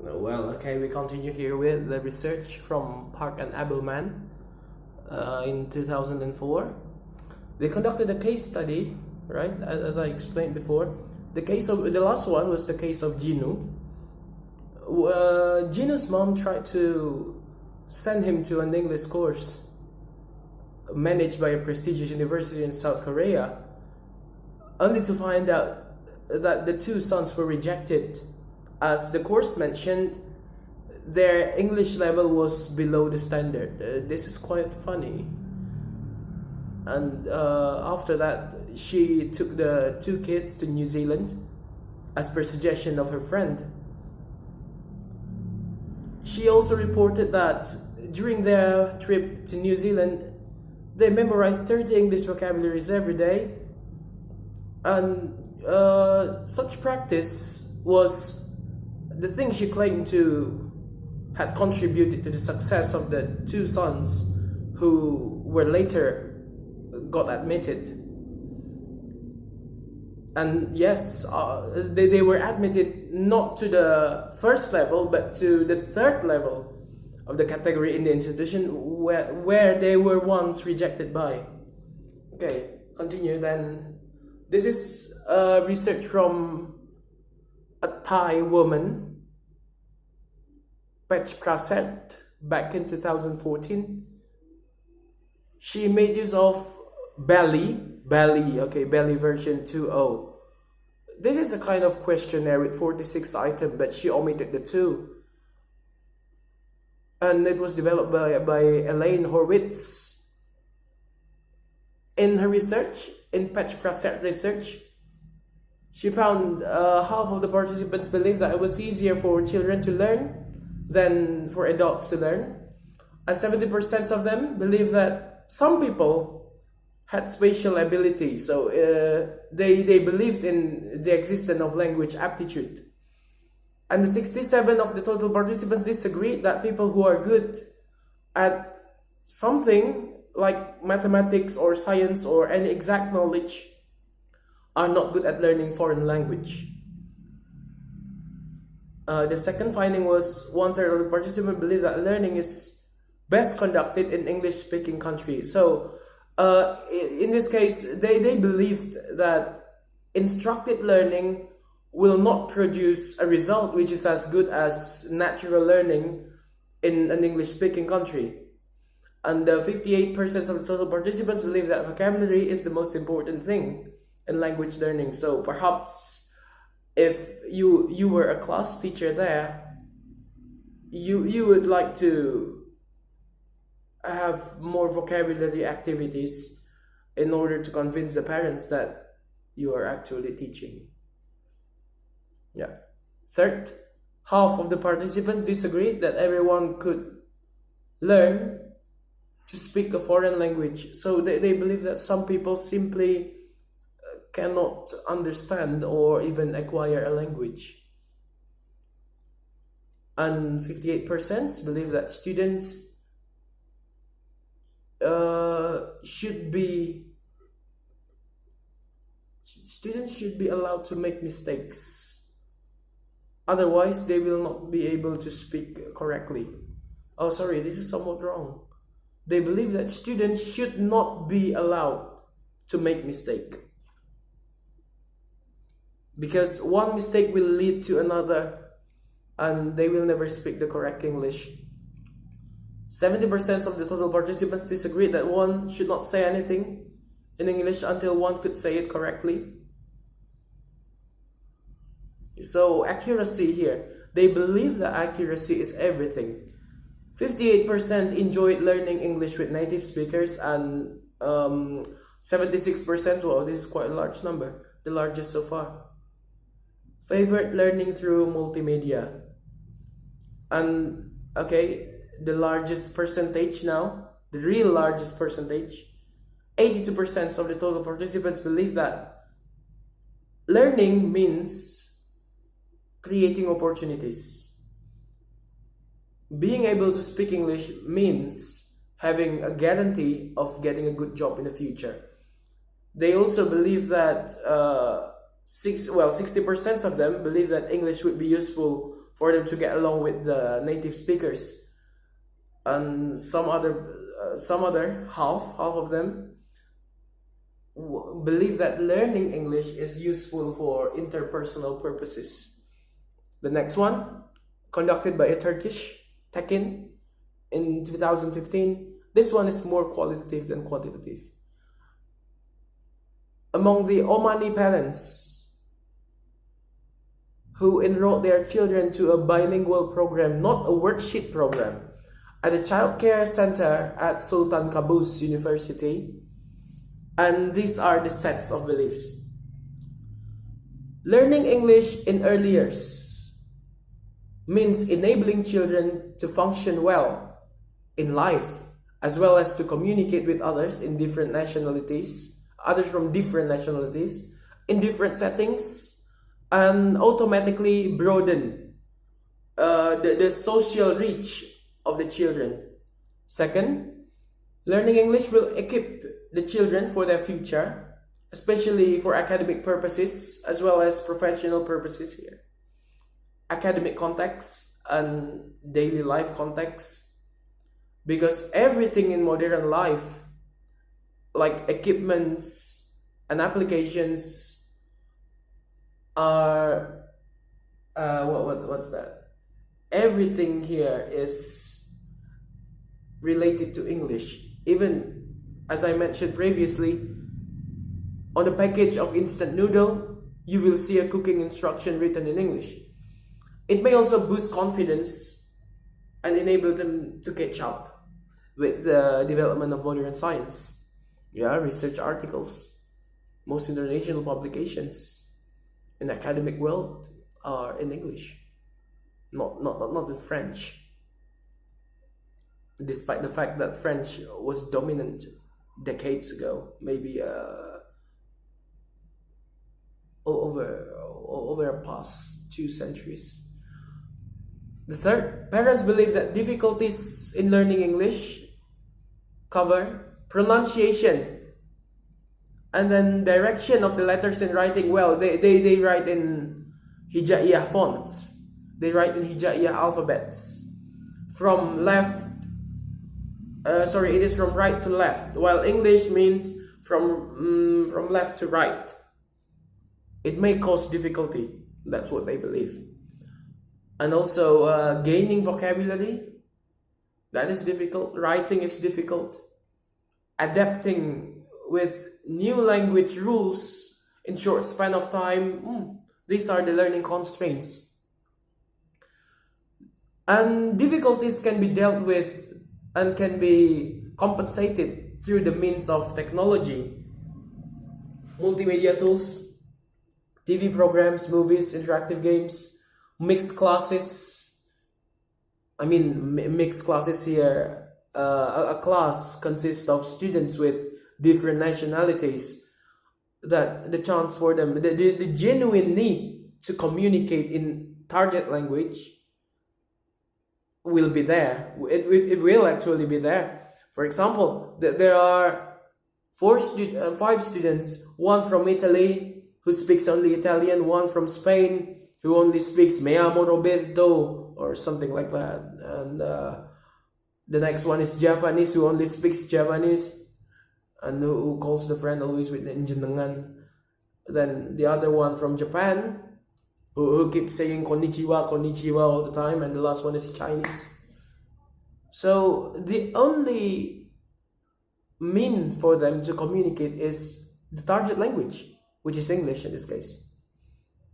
Well, okay, we continue here with the research from Park and Abelman in 2004. They conducted a case study, right? As I explained before, the last one was the case of Jinu. Jinu's mom tried to send him to an English course managed by a prestigious university in South Korea, only to find out that the two sons were rejected. As the course mentioned, their English level was below the standard. This is quite funny. And after that, she took the two kids to New Zealand as per suggestion of her friend. She also reported that during their trip to New Zealand, they memorized 30 English vocabularies every day, and such practice was the thing she claimed to had contributed to the success of the two sons who were later got admitted. And yes, they were admitted not to the first level but to the third level of the category in the institution where they were once rejected by. Okay, continue then. This is research from a Thai woman, Pech Praset, back in 2014. She made use of Belly version 2.0. This is a kind of questionnaire with 46 items, but she omitted the 2. And it was developed by Elaine Horwitz. In her research, in Pech Praset research, she found half of the participants believed that it was easier for children to learn than for adults to learn. And 70% of them believe that some people had spatial ability, so they believed in the existence of language aptitude. And the 67 of the total participants disagreed that people who are good at something like mathematics or science or any exact knowledge are not good at learning foreign language. The second finding was 1/3 of the participants believe that learning is best conducted in English-speaking countries. So in this case, they believed that instructed learning will not produce a result which is as good as natural learning in an English-speaking country. And 58% of the total participants believe that vocabulary is the most important thing in language learning. So perhaps if you were a class teacher there, you would like to have more vocabulary activities in order to convince the parents that you are actually teaching. Yeah. Third, half of the participants disagreed that everyone could learn to speak a foreign language. So they believe that some people simply cannot understand or even acquire a language. And 58% believe that students should be allowed to make mistakes. Otherwise, they will not be able to speak correctly. Oh, sorry, this is somewhat wrong. They believe that students should not be allowed to make mistake, because one mistake will lead to another and they will never speak the correct English. 70% of the total participants disagreed that one should not say anything in English until one could say it correctly. So accuracy here, they believe that accuracy is everything. 58% enjoyed learning English with native speakers, and 76%, well, this is quite a large number, the largest so far, favored learning through multimedia. And okay, the largest percentage now, the real largest percentage, 82% of the total participants believe that learning means creating opportunities. Being able to speak English means having a guarantee of getting a good job in the future. They also believe that 60% of them believe that English would be useful for them to get along with the native speakers. And some other half of them believe that learning English is useful for interpersonal purposes. The next one, conducted by a Turkish Tekin in 2015. This one is more qualitative than quantitative. Among the Omani parents who enrolled their children to a bilingual program, not a worksheet program, at a childcare center at Sultan Qaboos University, and these are the sets of beliefs. Learning English in early years means enabling children to function well in life, as well as to communicate with others in different nationalities, others from different nationalities, in different settings, and automatically broaden the social reach of the children. Second, learning English will equip the children for their future, especially for academic purposes as well as professional purposes here. Academic context and daily life context, because everything in modern life, like equipments and applications, are what's that? Everything here is related to English. Even as I mentioned previously, on the package of instant noodle, you will see a cooking instruction written in English. It may also boost confidence and enable them to catch up with the development of modern science. Yeah, research articles, most international publications in the academic world are in English, not in French. Despite the fact that French was dominant decades ago, maybe over a past 2 centuries. The third, parents believe that difficulties in learning English cover pronunciation and then direction of the letters in writing. Well, they write in Hijaiyah fonts. They write in Hijaiyah alphabets. From left, it is from right to left, while English means from left to right. It may cause difficulty. That's what they believe. And also gaining vocabulary, that is difficult. Writing is difficult. Adapting with new language rules in short span of time, these are the learning constraints. And difficulties can be dealt with and can be compensated through the means of technology, multimedia tools, TV programs, movies, interactive games, mixed classes. I mean, mixed classes here, a class consists of students with different nationalities, that the chance for them, the genuine need to communicate in target language will be there. It will actually be there. For example, there are 5 students, one from Italy who speaks only Italian, one from Spain who only speaks "Me amo Roberto" or something like that, and the next one is Javanese who only speaks Javanese and who calls the friend always with "Njenengan." Then the other one from Japan who keeps saying konnichiwa all the time, and the last one is Chinese. So the only mean for them to communicate is the target language, which is English in this case.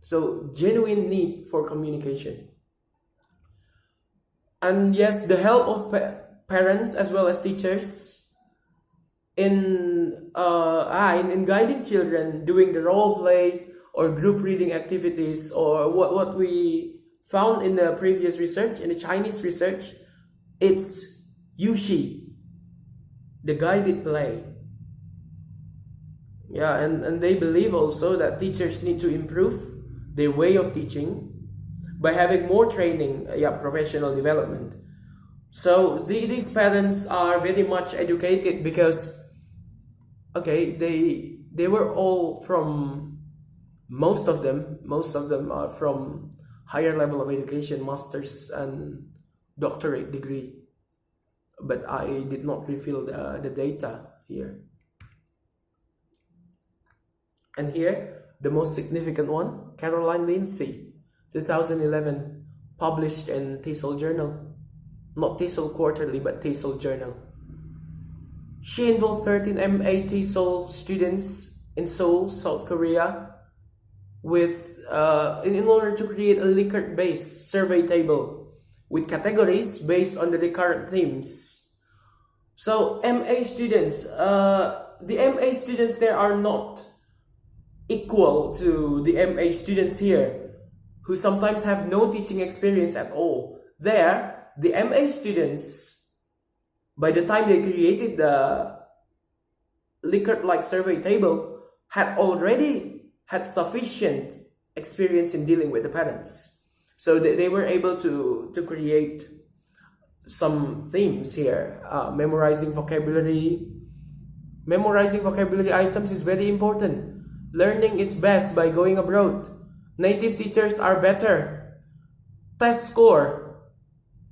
So genuine need for communication. And yes, the help of parents as well as teachers in guiding children, doing the role play or group reading activities, or what we found in the previous research, in the Chinese research, it's Yushi, the guided play. Yeah, and they believe also that teachers need to improve their way of teaching by having more training, professional development. So these parents are very much educated because, they were all from, most of them are from higher level of education, master's and doctorate degree. But I did not reveal the data here. And here, the most significant one, Caroline Lindsay, 2011, published in TESOL Journal. Not TESOL Quarterly, but TESOL Journal. She involved 13 MA TESOL students in Seoul, South Korea, with in order to create a Likert-based survey table with categories based on the recurrent themes. So MA students, the MA students there are not equal to the MA students here, who sometimes have no teaching experience at all. There, the MA students, by the time they created the Likert-like survey table, had already had sufficient experience in dealing with the parents. So they were able to create some themes here. Memorizing vocabulary items is very important. Learning is best by going abroad. Native teachers are better. Test score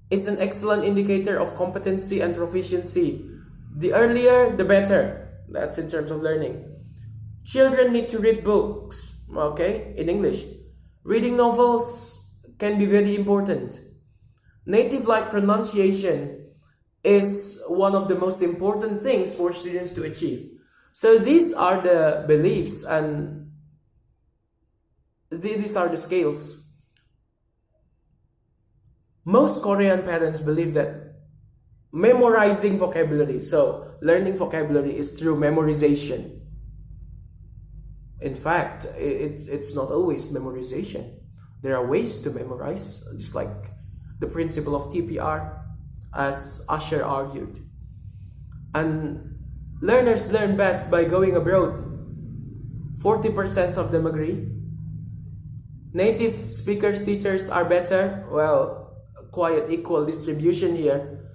is an excellent indicator of competency and proficiency. The earlier, the better. That's in terms of learning. Children need to read books, okay, in English. Reading novels can be very important. Native-like pronunciation is one of the most important things for students to achieve. So these are the beliefs and these are the scales. Most Korean parents believe that memorizing vocabulary, so learning vocabulary, is through memorization. In fact, it's not always memorization. There are ways to memorize, just like the principle of TPR, as Usher argued. And learners learn best by going abroad. 40% of them agree. Native speakers, teachers are better. Well, quite equal distribution here.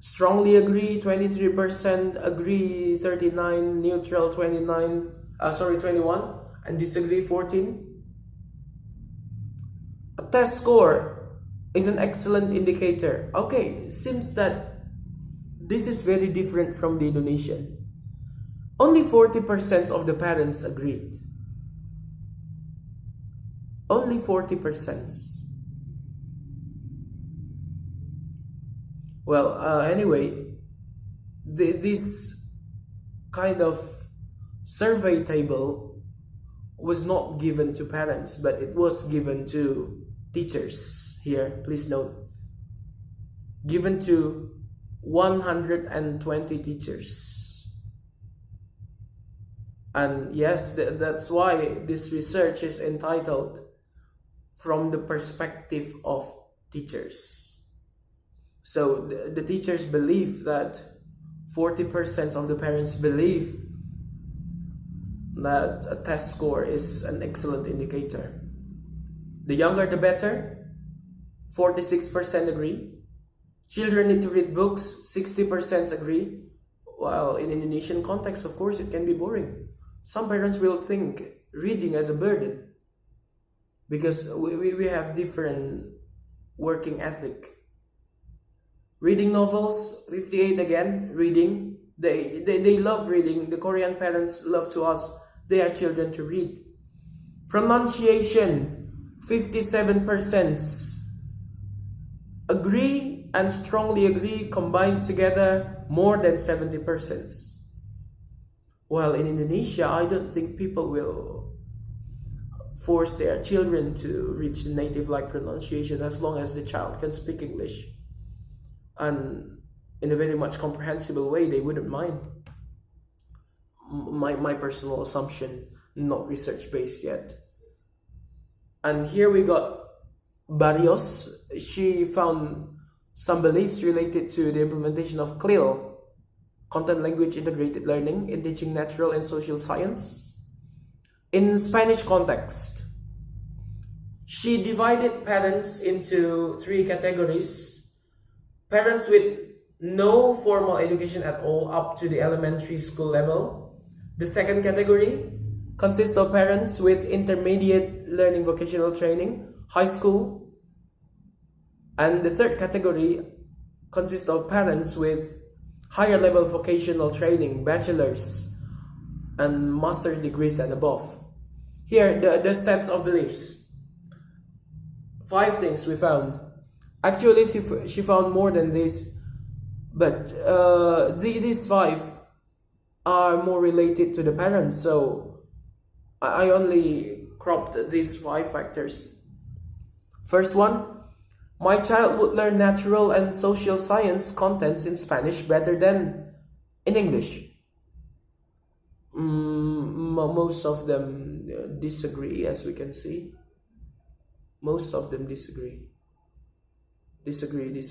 Strongly agree, 23%, agree 39, neutral 21, and disagree 14. A test score is an excellent indicator. Okay, seems that this is very different from the Indonesian. Only 40% of the parents agreed. Only 40%. Well, anyway, this kind of survey table was not given to parents, but it was given to teachers. Here, please note, given to 120 teachers. And yes, that's why this research is entitled "From the Perspective of Teachers." So the teachers believe that 40% of the parents believe that a test score is an excellent indicator. The younger the better, 46% agree. Children need to read books, 60% agree. While in Indonesian context, of course, it can be boring. Some parents will think reading as a burden because we have different working ethic. Reading novels, 58 again, reading. They love reading. The Korean parents love to ask their children to read. Pronunciation, 57% agree and strongly agree, combined together more than 70%. While in Indonesia, I don't think people will force their children to reach native-like pronunciation as long as the child can speak English. And in a very much comprehensible way, they wouldn't mind. My personal assumption, not research-based yet. And here we got Barrios. She found some beliefs related to the implementation of CLIL, Content Language Integrated Learning, in teaching natural and social science. In Spanish context, she divided parents into 3 categories. Parents with no formal education at all up to the elementary school level. The second category consists of parents with intermediate learning vocational training, high school, And the third category consists of parents with higher level vocational training, bachelor's and master degrees and above. Here, the sets of beliefs. 5 things we found. Actually, she found more than this, but these 5 are more related to the parents, so I only cropped these 5 factors. First one, my child would learn natural and social science contents in Spanish better than in English. Most of them disagree, as we can see. Most of them disagree. Disagree. We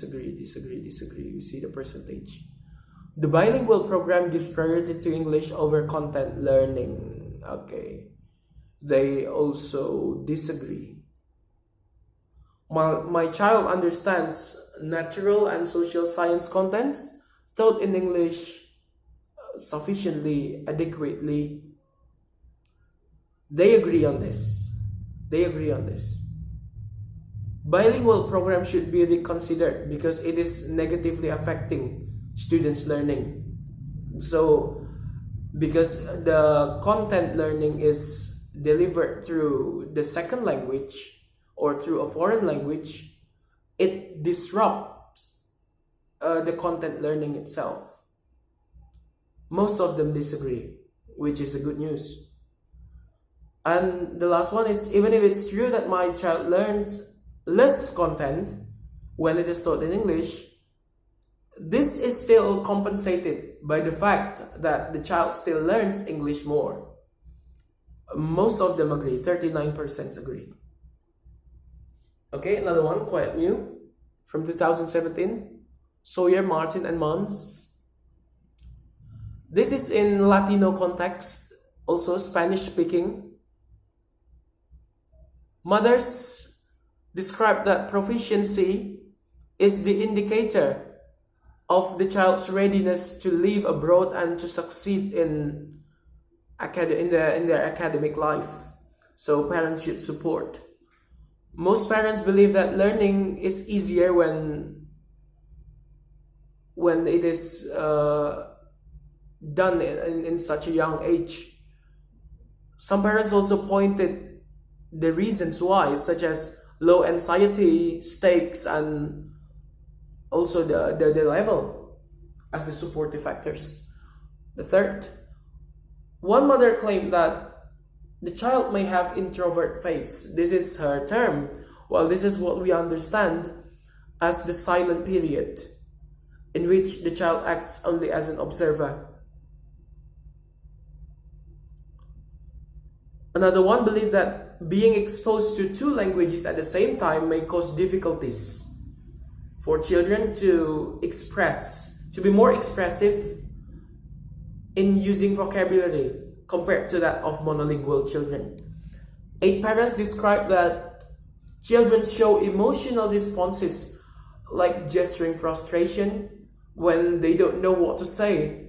see the percentage. The bilingual program gives priority to English over content learning. Okay. They also disagree. My child understands natural and social science contents taught in English sufficiently, adequately. They agree on this. Bilingual program should be reconsidered because it is negatively affecting students' learning. So, because the content learning is delivered through the second language or through a foreign language, it disrupts the content learning itself. Most of them disagree, which is a good news. And the last one is, even if it's true that my child learns less content when it is taught in English, this is still compensated by the fact that the child still learns English more. Most of them agree, 39% agree. Okay, another one, quite new, from 2017, Sawyer, Martin, and Mons. This is in Latino context, also Spanish speaking. Mothers describe that proficiency is the indicator of the child's readiness to live abroad and to succeed in their academic life. So parents should support. Most parents believe that learning is easier when it is done in such a young age. Some parents also pointed the reasons why, such as low anxiety, stakes, and also the level as the supportive factors. The third, one mother claimed that the child may have introvert phase. This is her term. Well, this is what we understand as the silent period, in which the child acts only as an observer. Another one believes that being exposed to 2 languages at the same time may cause difficulties for children to be more expressive in using vocabulary compared to that of monolingual children. 8 parents describe that children show emotional responses like gesturing frustration when they don't know what to say,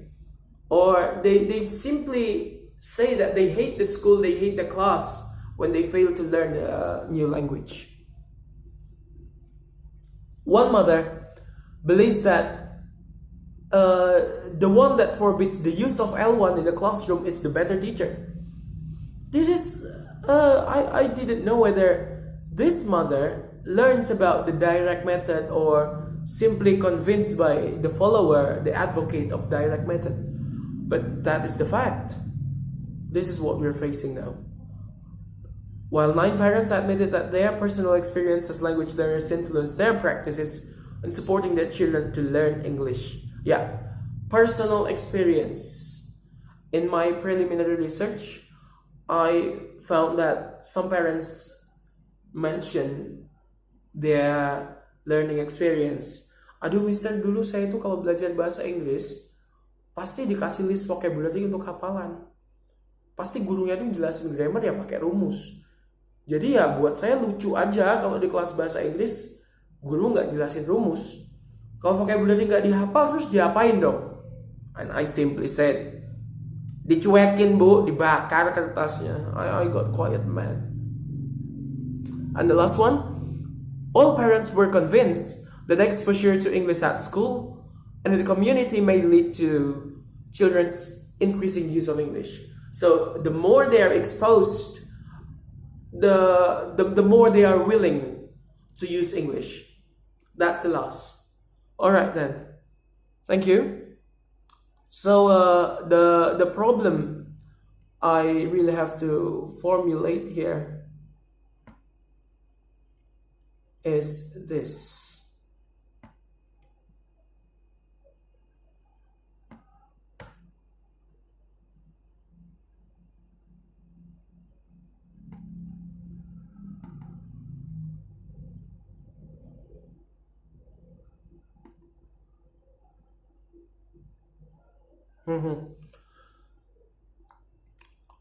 or they simply say that they hate the school, they hate the class when they fail to learn a new language. One mother believes that the one that forbids the use of L1 in the classroom is the better teacher. This is, I didn't know whether this mother learns about the direct method or simply convinced by the follower, the advocate of direct method. But that is the fact. This is what we're facing now. While 9 parents admitted that their personal experience as language learners influenced their practices in supporting their children to learn English. Yeah, personal experience. In my preliminary research, I found that some parents mention their learning experience. Aduh mister, dulu saya itu kalau belajar bahasa Inggris pasti dikasih list vocabulary untuk hafalan. Pasti gurunya tuh jelasin grammar ya pakai rumus. Jadi ya buat saya lucu aja kalau di kelas bahasa Inggris guru nggak jelasin rumus. Kalau vocabulary nggak dihafal terus diapain dong? And I simply said, dicuekin bu, dibakar kertasnya. I got quiet man. And the last one, All parents were convinced that exposure to English at school and in the community may lead to children's increasing use of English. So the more they are exposed, the more they are willing to use English. That's the loss. All right then. Thank you. So the problem I really have to formulate here is this.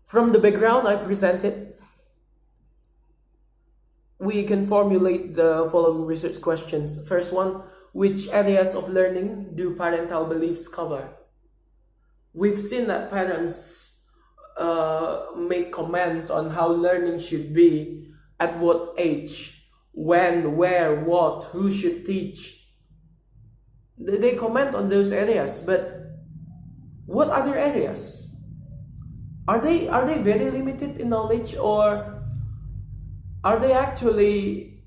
From the background I presented, we can formulate the following research questions. First one, which areas of learning do parental beliefs cover? We've seen that parents make comments on how learning should be, at what age, when, where, what, who should teach. They comment on those areas, but what other areas? Are they very limited in knowledge, or are they actually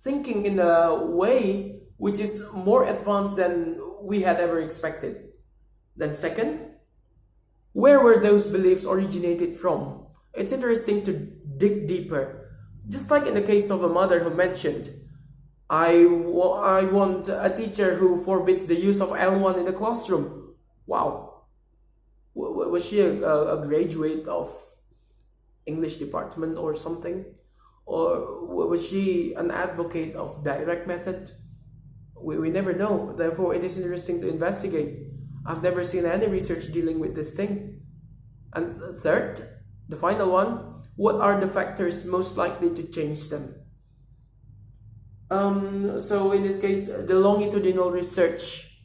thinking in a way which is more advanced than we had ever expected? Then second, where were those beliefs originated from? It's interesting to dig deeper. Just like in the case of a mother who mentioned, I want a teacher who forbids the use of L1 in the classroom. Wow. Was she a graduate of English department or something? Or was she an advocate of direct method? We never know. Therefore, it is interesting to investigate. I've never seen any research dealing with this thing. And third, the final one, what are the factors most likely to change them? So in this case, the longitudinal research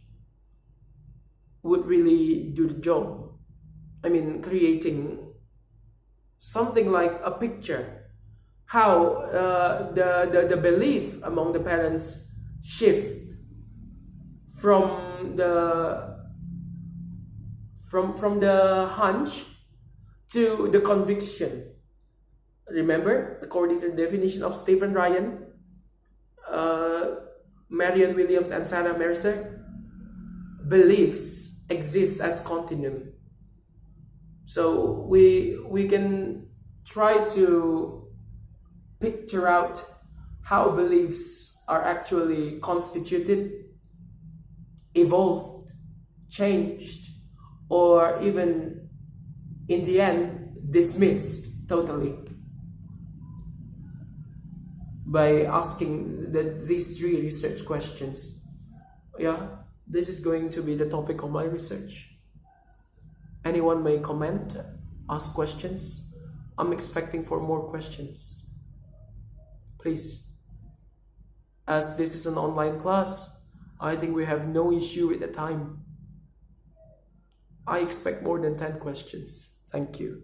would really do the job. I mean, creating something like a picture, how the belief among the parents shift from the hunch to the conviction. Remember, according to the definition of Stephen Ryan, Marianne Williams and Sarah Mercer, beliefs exist as continuum. So we can try to picture out how beliefs are actually constituted, evolved, changed, or even in the end dismissed totally by asking these three research questions. Yeah, this is going to be the topic of my research. Anyone may comment, ask questions. I'm expecting for more questions. Please. As this is an online class, I think we have no issue with the time. I expect more than 10 questions. Thank you.